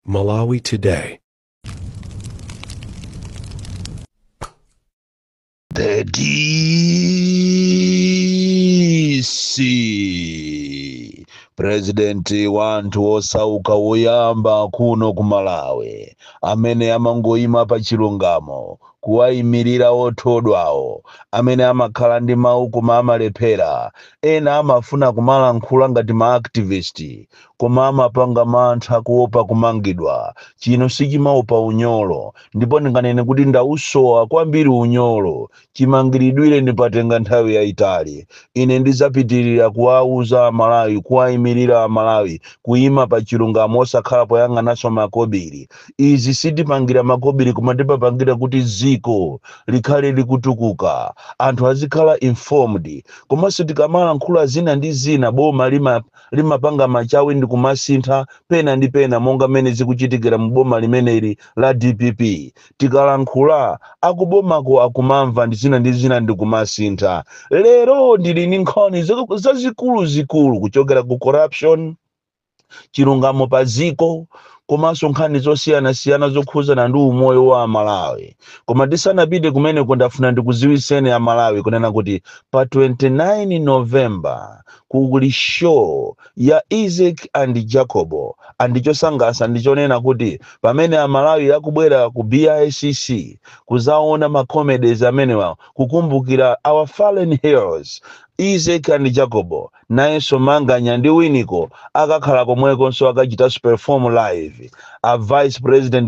Malawi Today. The DC President wantu osauka woyamba kuno ku Malawi amene amangoyima pa chilungamo kuwayimirira othodwawo amene amakhala ndi mawu koma amalephera ena amafuna kumalankhula ngati ma activist koma amapanga mantha kuopa kumangidwa. Chino sichimaopa unyolo ndipo ndinganene kuti ndausowa kwambiri unyolo chimangiridwire ndipatenga nthawi yayitali. Ine ndizapitirira kuwauza Malawi, kuwayimirira Malawi kuyima pa chilungamo osakhala poyang'ananso makobiri. Izi sitipangira makobiri koma tipapangira kuti ziko likhale likutukuka, anthu azikhala informed. Komanso tikamalankhula zina ndi zina boma limapanga machawi ndi kumasintha pena ndi pena monga mmene zikuchitikira mu boma limeneli la DPP. Tikalankhula akubomako akumamva ndi zina ndi kumasintha. Lero ndili ndi nkhani zazikulu kuchokera ku corruption, chilungamo pa ziko, komanso nkhani zosiyanasiyana zokhuzana ndi umoyo wa Malawi. Koma tisanapite kumene ndafuna ndikuziwiseni ya Malawi kunena kuti pa 29 November kuli show ya Isaac and Jacobo andichosangasa ndichonena kuti pamene Amalawi yakubwera ku BICC kuzaona ma comedies amenewa kukumbukira our fallen heroes Isaac and Jacobo nayenso Manganya ndi Winiko akakhala komwekonso akachitanso perform live. A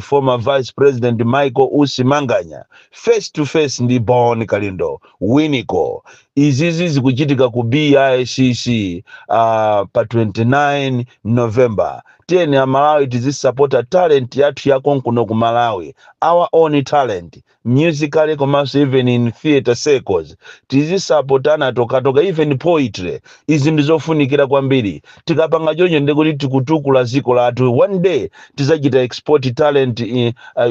former vice president Michael Usi Manganya face to face ndi Bon Kalindo Winiko. Izizi zikuchitika ku BICC pa 29 November. Tiyeni Amalawi tizisupporta talent yathu yakonkuno ku Malawi, our own talent, musically komanso even in theater circles. Tizisupportana toka even poetry. Izi ndizofunikira kwambiri. Tikapanga choncho ndikuti tikutukula ziko lathu. One day tizachita export talent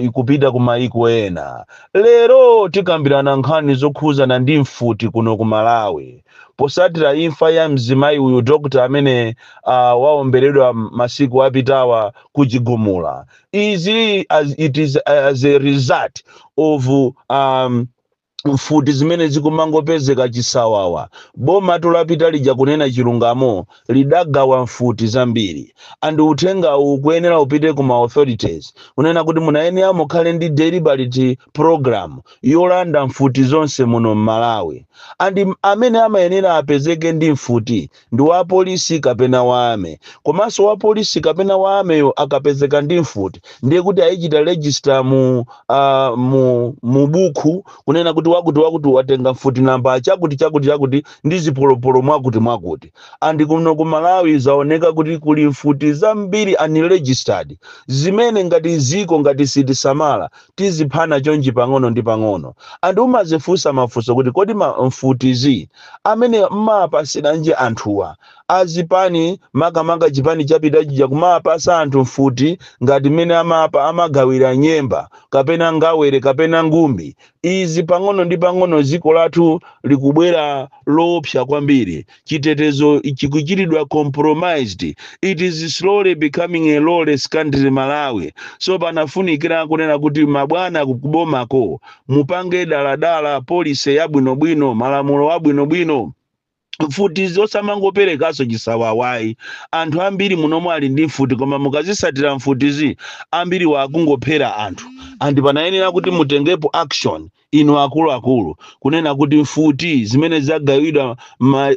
ikupita kumaiko ena. Lero tikambirana nkhani zokhuzana ndi mfuti kuno ku Malawi. Posatira imfa ya mzimayi uyu doctor amene waomberedwa masiku apitawa kuchigumula. It is as a result of mfuti zimene zikumangopezeka chisawawa. Boma tulapita lija kunena chilungamo lidagawa mfuti zambiri. And utenga ukuyenera upite kuma authorities unena kuti munayenera mukhale ndi deliberate program yolanda mfuti zonse muno Malawi. And amene amayenera apezeke ndi mfuti ndi wa polisi kapena wame. Komanso wa polisi kapena wameyo akapezeka ndi mfuti ndiye kuti ayichita register mu buku kunena kuti wakuti watenga mfuti namba chakuti ndi zipolopolo mwakuti. And kuno ku Malawi zaoneka kuti kuli mfuti zambiri unregistered zimene ngati ziko ngati sitisamala tiziphana chonchi pang'ono ndi pang'ono. And umazifunsa mafunso kuti kodi mfutizi amene mmapasira nje anthuwa azipani makamanga chipani chapita chija kumapasa anthu mfuti ngati mene amagawira nyemba kapena ngawere kapena ngumbi. Izi pang'ono ndi pang'ono ziko lathu likubwera lopsa kwambiri. Chitetezo chikuchiridwa compromised. It is slowly becoming a lawless country Malawi. So panafunikira kunena kuti mabwana kukubomako mupange daladala polisi yabwinobwino malamulo abwinobwino. Mfuti zosamangoperekaso chisawawayi. Anthu ambiri munomu ali ndi mfuti koma mukazisatira mfutizi ambiri wakungophera anthu. Andi panayenera kuti mutengepo action ino akulu kunena kuti mfuti zimene zagawidwa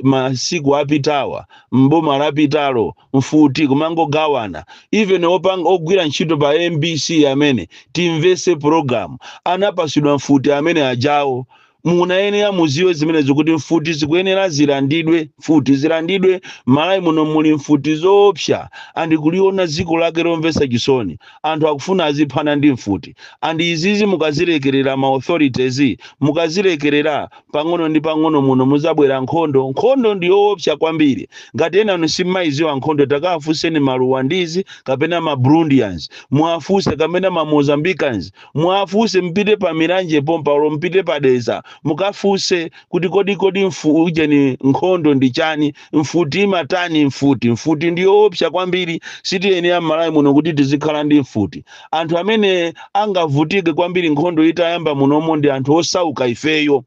masiku apitawa mboma lapitalo mfuti kumangogawana. Even ogwira ntchito pa MBC amene timvese program anapasidwa mfuti amene ajawo. Munayenera muziwe zimene zikuti mfuti zikuyenera zilandidwe. Malawi muno muli mfuti zopsa andi kuliona ziko lake lomvesa chisoni. Anthu akufuna aziphana ndi mfuti. Andi izizi mukazilekerera ma authorities mukazilekerera pang'ono ndi pang'ono muno muzabwera nkhondo ndi yoopsa kwambiri. Ngati ena nsimaiziwa nkhondo takafuseni ma Rwandese kapena ma Burundians, muafuse kapena ma Mozambicans, muafuse mpite pa miranje pompa mpite pa deza mukafuse kuti kodi mfuti ni nkhondo ndi chani, mfuti imatani mfuti ndiyoopsa kwambiri, sitiyenera m'Malawi muno kuti tizikhala ndi mfuti. Anthu amene angavutike kwambiri nkhondo itayamba munomo ndi anthu osauka ifeyo,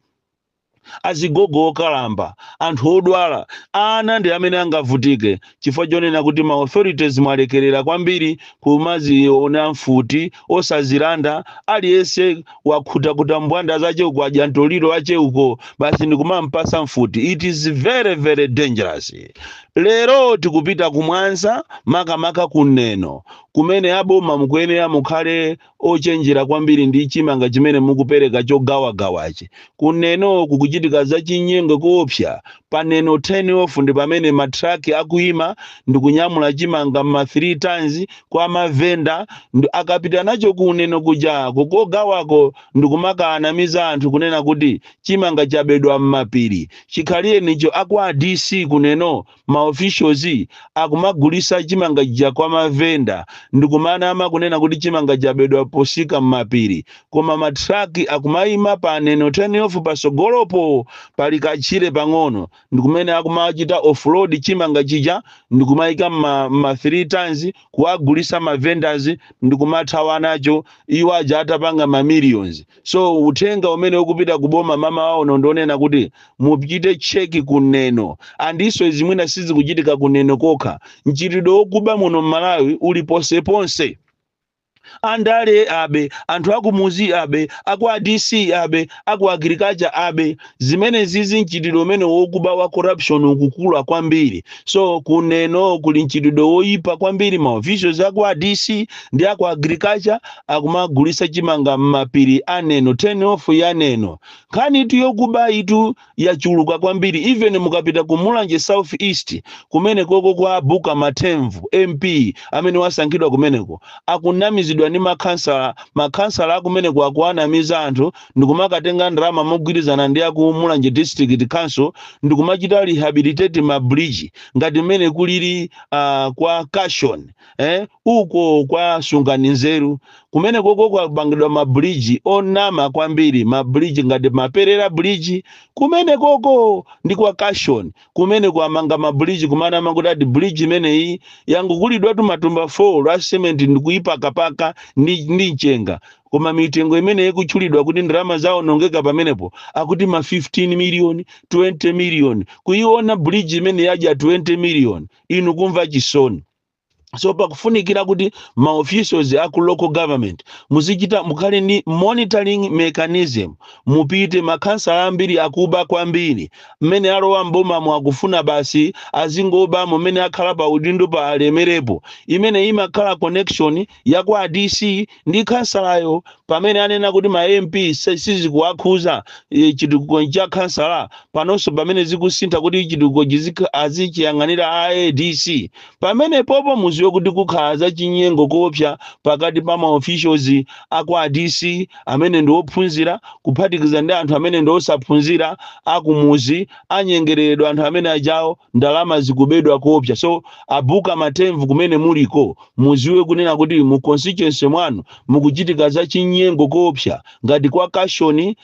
azigogo okalamba, anthu odwala, ana ndi amene angavutike, chifukwa chonena kuti ma authorities mwalekerera kwambiri kumaziona mfuti osazilanda. Aliyense wakhuta mbwanda zache uko adya ntoliro ache uko basi ndikumampasa mfuti. It is very very dangerous. Lero tikupita kumwanza makamaka kuneno kumene aboma mukuyenera mukhale ochenjera kwambiri ndi chimanga chimene mukupereka chogawagawachi. Kuneno kukuchitika za chinyengo koopsa, paneno 10 off ndi pamene matraki akuima ndikunyamula chimanga ma 3 tons kwa mavenda akapita nacho kuneno kuja kogawako ndikumakanamiza anthu kunena kuti chimanga chabedwa m'mapiri. Chikhaliye nicho akwa DC kuneno ma officials akumagulisa chimanga ja kwa mavenda ndikumana kunena kuti chimanga chabedwa posika m'mapiri, koma matraki akumaima paneno 10 off pasogolopo pali kachire pang'ono ndikumene akumachita offroad chimanga chija ndikumaika ma 3 tons kuagulisa ma vendors ndikumathawa nacho iwo aja atapanga ma millions. So uthenga umene ukupita kuboma mama wao ndonena kuti mupite cheki kuneno, andiso zimwina sizi kuchitika kuneno kokha, mchitidwe okuba muno m'Malawi uli ponse. Andale abe, anthu akumuzi abe, akwa DC abe, akwa agriculture abe, zimene zizi mchitidwe umene wokuba wa corruption ukukula kwambiri. So kuneno kuli mchitidwe woyipa kwambiri, ma officials akwa DC ndi akwa agriculture akumagulisa chimanga m'mapiri aneno 10 off ya neno. Kani itu yokuba itu yachuluka kwambiri, even mukapita kumulanje South East kumene koko kwa Buka Matemvu MP amene wasankhidwa kumeneko akunamizidwa ni makansala akumene kwa kuanamiza anthu ndikumakatenga ndalama mogwirizana ndi akumulanje district council ndikumachita rehabilitate ma bridge ngati mene kuliri kwa Cashon uko kwa Sungani Nzeru kumene koko kwa bangidwa ma bridge onama kwambiri, ma bridge ngati Maperera bridge kumene koko ndi kwa Cashon kumene kwa manga ma bridge kumana mangudadi bridge mene hii yangu kulidwa tu matumba 4 la cement ndikuipaka ndi nchenga, koma mitengo imene ikuchulidwa kuti ndalama zawo nongeka pamenepo akuti ma 15 million 20 million, kuiona bridge imene yaja 20 million inu kumva chisoni. So pakufunikira kuti ma officials aku local government muzichita mukhale ni monitoring mechanism, mupite makansala ambiri akuba kwambiri mmene alowa mboma mwakufuna basi azingoba mmene akhala pa udindo pa alemerepo, imene imakhala connection yakwa DC ndi kansalayo pamene anena kuti ma MP sizi kuakhuza chitukuko cha kansala panonso pamene zikusintha kuti chitukuko azichiyang'anira ADC pamene popo muziwe kuti kukhaza chinyengo koopsa pakati pa ma officials akwa DC amene ndi ophunzira kuphatikiza ndi anthu amene ndi osaphunzira akumuzi anyengereredwa anthu amene ajawo ndalama zikubedwa koopsa. So abuka Matemvu kumene muliko muziwe kunena kuti mu constituency mwanu mukuchitika za chinyengo koopsa ngati kwa Cashon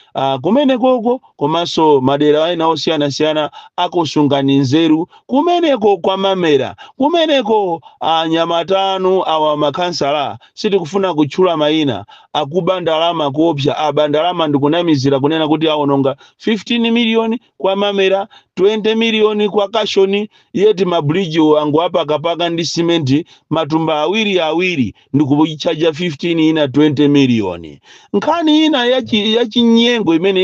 kumene koko komanso madera ena osiyana ako Sungani Nzeru kumeneko kwa Mamera kumeneko nyamatanu awa makansala sitikufuna kutchula mayina akuba ndalama koopsa abandalama ndikunamizira kunena kuti aononga 15 million kwa Mamera 20 million kwa Cashon, yeti mabridge wangu apakapaka ndi cement matumba awiri ndikuchaja 15 ina 20 million. Nkhani ina yachinyengo imene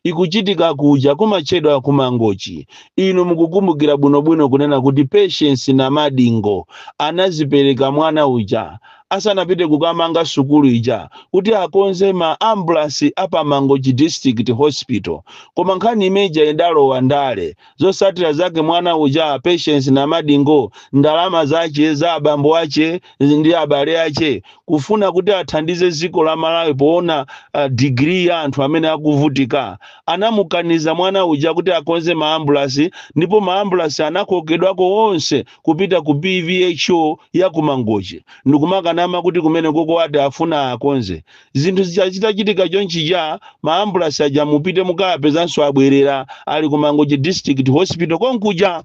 ikuchitika kuja kumachedwa kumangochi ino mukukumbukira bwinobwino kunena kuti Patience na Madingo anazipereka mwana uja asanapite kukamanga sukulu ija kuti akonze ma ambulance apa Mangochi District Hospital, koma nkhani imeja endalowa ndale zosatira zake mwana uja Patience na Madingo ndalama zache za abambo ache ndi abale ache kufuna kuti athandize ziko la Malawi poona degree ya anthu amene akuvutika anamukaniza mwana uja kuti akonze ma ambulance, ndipo ma ambulance anakokedwako onse kupita ku PVHO ya kumangochi ndikumakana anama kuti kumene koko ati afuna akonze zinthu zichitachitika chonchija maambulasi aja mupite mukapezanso abwerera ali kumangochi district hospital konkuja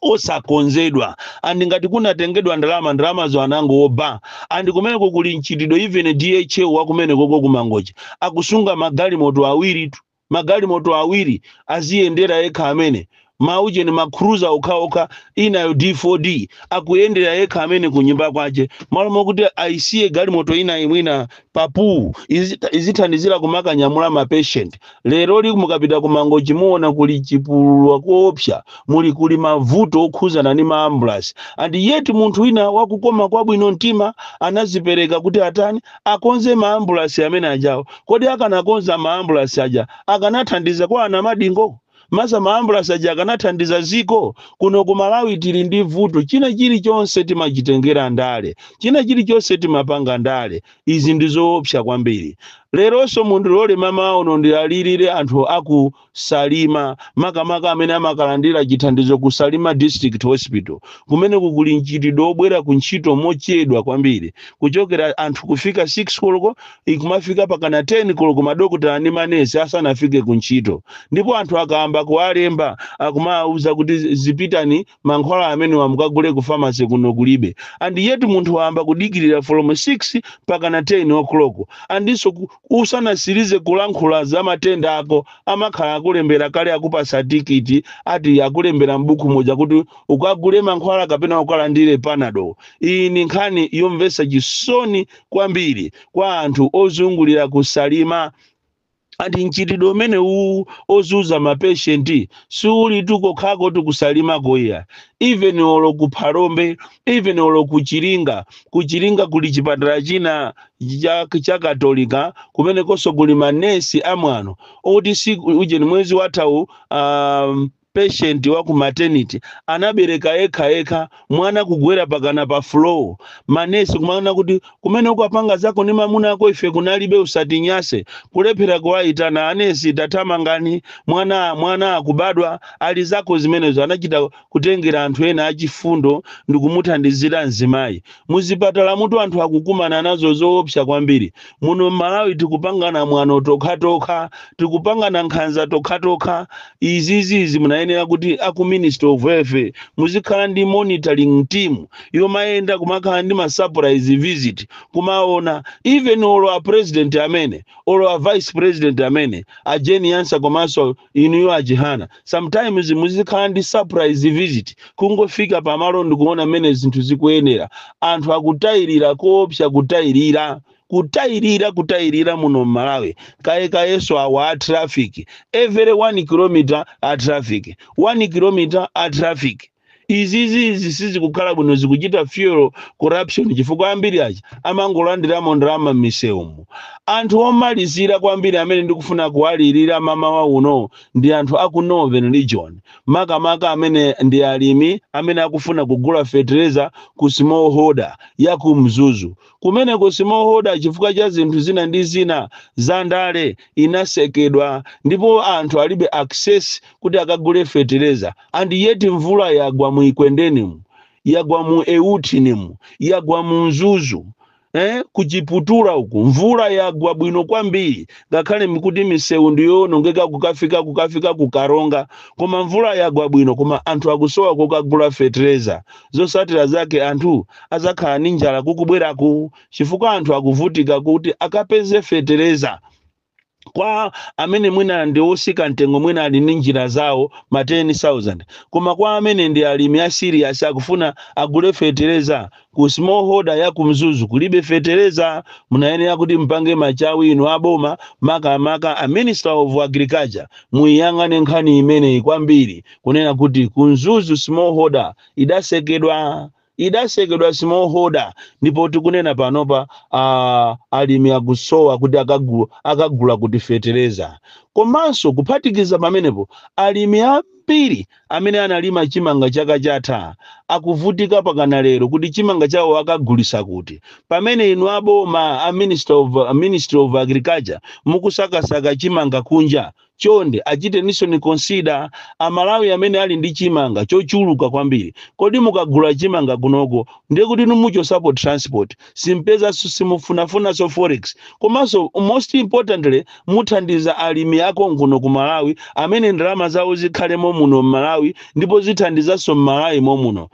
osakonzedwa andi ngati kunatengedwa ndalamazo anangoba andi kumeneko kuli mchitidwe even DHA wa kumeneko kumangochi akusunga magali moto awiri aziyendera yekha amene mauje ni makruza ukaoka inayo D4D akuyendera yekha amene kunyumba kwache malo mokuti aisiye gali moto ina imwina papu izithandizira kumaka nyamula ma patient lero mukapita kumangochi muona kuli chipulwa kuopsha muli kuli mavuto okhuzana ni maambulance andi yeti munthu ina wakukoma kwa bwino mtima anazipereka kuti atani akonze maambulance amene ajawo kodi akanakonza maambulance aja akanathandiza kwa ana madingo masa maambulance aja akanathandiza ziko kuno ku Malawi tili ndi vuto china chilichonse timachitengera ndale china chilichonse timapanga ndale izi ndizoopsa kwambiri leronso munthu lole mama ono ndi alirire anthu aku Salima makamaka amene amakalandira chithandizo ku Salima District Hospital kumene kuli mchitidwe obwera ku ntchito mochedwa kwambiri kuchokera anthu kufika 6 koloko ikumafika pakana 10 koloko madokotala ndi manesi asanafike ku ntchito ndipo anthu akamba kuwalemba akumauza kuti zipitani mankhwala amene wamukagule ku pharmacy kuno kulibe andi yeti munthu wamba kudikirira from 6 pakana 10 o'clock andiso usanasirize kulankhula za matenda ako amakhala akulembera kale akupasa tikiti ati akulembera mbuku moja kuti ukagule mankhwala kapena ukalandire Panadol iyi ni nkhani yomvesa chisoni kwambiri kwa anthu ozungulira ku Salima ati mchitidwe umene ozuza mapatient suli tuko khako tukusalima koya even olo kuphalombe even olo kuchiringa kuli chipatala china cha Katolika kumene koso kuli manesi amwano oti siku uje ni mwezi watau patient wa ku maternity anabereka eka mwana kugwera pakana pa floor manesi kumaona kuti kumene ukapanga zako ni mamuna ako ife kunalibe usatinyase kulephera kuwaitana anesi tatamangani mwana akubadwa ali zako zimenezo anachita kutengera anthu ena achifundo ndikumuthandizira nzimayi muzipatala mutu anthu akukumana nazo zoopsa kwambiri muno Malawi tikupangana mwano tokha tikupangana nkhanza tokha izizi munayenera kuti aku Minister of Health muzikhala ndi monitoring team yomayenda kumakhala ndi ma surprise visit kumaona even olo a president amene olo a vice president amene a Jane Yansa komanso inuyo ajihana sometimes muzikhala ndi surprise visit kungofika pamalo ndikuona mene zinthu zikuyenera anthu akutayirira koopsa kutayirira muno Malawi kayeso awa traffic every 1 kilometer a traffic 1 kilometer a traffic izizi sizi kukhala bwino zikuchita fuel corruption chifukwa ambiri achi amangolandiramo ndalama m'misewumo anthu omalizira kwambiri amene ndikufuna kuwalirira mama wa uno ndi anthu aku Northern Region makamaka amene ndi alimi amene akufuna kugula fertilizer ku smallholder ya ku Mzuzu kumene ku smallholder chifukwa cha zinthu zina ndi zina za ndale inasekedwa ndipo anthu alibe access kuti akagule fertilizer andi yeti mvula yagwa muikwendenimu yagwa mu eutinimu yagwa mu Mzuzu kuchiputura uku mvula yagwa bwino kwambiri ngakhale mikuti misewu ndiyo nongeka kukafika kukaronga koma mvula yagwa bwino koma anthu akusowa kukagula fertilizer zosatira zake anthu azakhala ndi njala kukubweraku chifukwa anthu akuvutika kuti akapeze fertilizer kwa amene mwina ndi osika mtengo mwina ali ndi njira zawo ma 10,000 koma kwa amene ndi alimi a serious akufuna agule fertilizer ku smallholder ya ku Mzuzu kulibe fertilizer munayenera kuti mpange machawi ino aboma makamaka a Minister of Agriculture muyang'ane nkhani imene kwambiri kunena kuti ku Mzuzu smallholder idasekedwa smallholder ndipo tikunena panopa alimi akusowa kuti akagula kuti fertilizer komanso kuphatikiza pamenepo alimi ambiri amene analima chimanga chaka chatha akuvutika pakana lero kuti chimanga chawo akagulisa kuti pamene inu aboma a Ministry of Agriculture mukusakasaka chimanga kunja chonde achite nisoni consider amalawi amene ali ndi chimanga chochuluka kwambiri. Kodi mukagula chimanga kunoko ndiye kuti numucho support transport simpeza simufunafuna so forex, komanso most importantly muthandiza alimi ako kuno ku Malawi amene ndalama zawo zikhalemo muno Malawi ndipo zithandizanso Malawi momuno.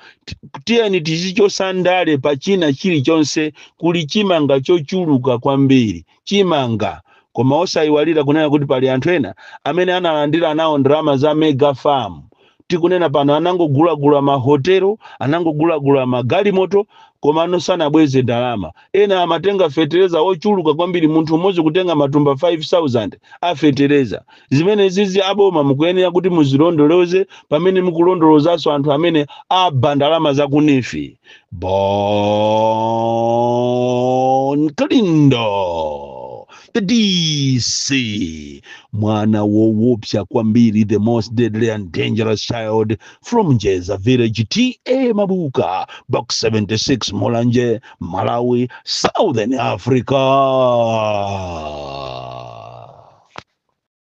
Tiyeni tizichosandale pa china chilichonse kuli chimanga chochuluka kwambiri chimanga. Koma osayiwalira kunena kuti pali anthu ena amene analandira nawo ndalama za mega farm. Tikunena pano anangogulagula mahotelo, anangogulagula magalimoto, koma anosanabweze ndalama. Ena amatenga fetereza ochuluka kwambiri, munthu umodzi kutenga matumba 5,000 afetereza. Zimene zizi aboma mukuyenera kuti muzilondoloze pamene mukulondolozanso anthu amene aba ndalama za kunefi. Bon Klindo the DC, mwana woopsa kwambiri, the most deadly and dangerous child from Njeza village, TA Mabuka, box 76, Mulanje, Malawi, Southern Africa.